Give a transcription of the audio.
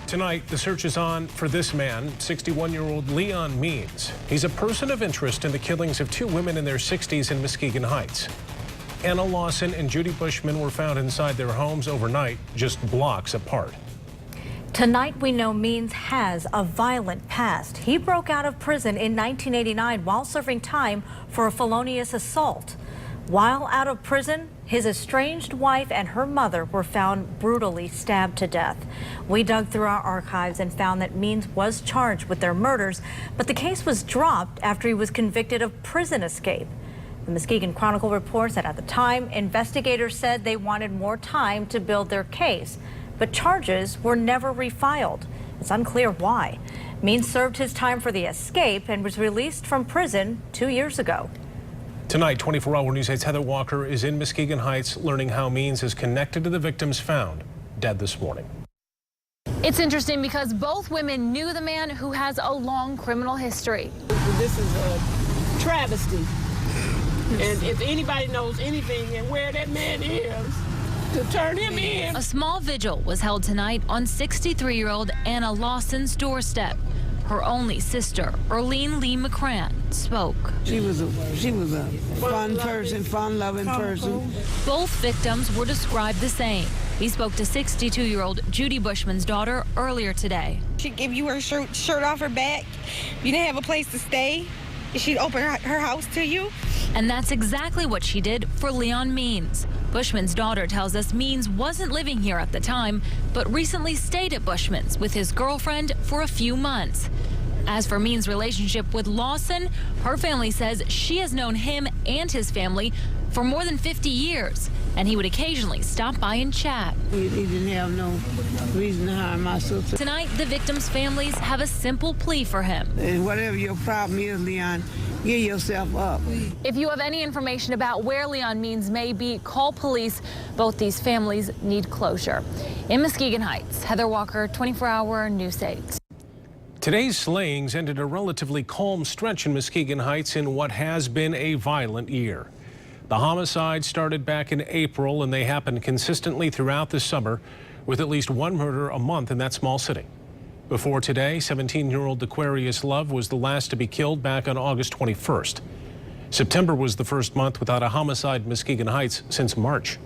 Tonight, the search is on for this man, 61-year-old Leon Means. He's a person of interest in the killings of two women in their 60s in Muskegon Heights. Anna Lawson and Judy Bushman were found inside their homes overnight, just blocks apart. Tonight, we know Means has a violent past. He broke out of prison in 1989 while serving time for a felonious assault. While out of prison, his estranged wife and her mother were found brutally stabbed to death. We dug through our archives and found that Means was charged with their murders, but the case was dropped after he was convicted of prison escape. The Muskegon Chronicle reports that at the time, investigators said they wanted more time to build their case, but charges were never refiled. It's unclear why. Means served his time for the escape and was released from prison 2 years ago. Tonight, 24-hour News 8's Heather Walker is in Muskegon Heights learning how Means is connected to the victims found dead this morning. It's interesting because both women knew the man who has a long criminal history. This is a travesty. And if anybody knows anything and where that man is, to turn him in. A small vigil was held tonight on 63-year-old Anna Lawson's doorstep. Her only sister, Erlene Lee McCran, spoke. She was a fun person, fun-loving person. Both victims were described the same. We spoke to 62-year-old Judy Bushman's daughter earlier today. She'd give you her shirt off her back. You didn't have a place to stay. She'd open her house to you. And that's exactly what she did for Leon Means. Bushman's daughter tells us Means wasn't living here at the time, but recently stayed at Bushman's with his girlfriend for a few months. As for Means' relationship with Lawson, her family says she has known him and his family for more than 50 years, and he would occasionally stop by and chat. He didn't have no reason to harm my sister. Tonight, the victims' families have a simple plea for him. And whatever your problem is, Leon, give yourself up. If you have any information about where Leon Means may be, call police. Both these families need closure. In Muskegon Heights, Heather Walker, 24-hour News 8. Today's slayings ended a relatively calm stretch in Muskegon Heights in what has been a violent year. The homicides started back in April, and they happened consistently throughout the summer, with at least one murder a month in that small city. Before today, 17-year-old Aquarius Love was the last to be killed back on August 21st. September was the first month without a homicide in Muskegon Heights since March.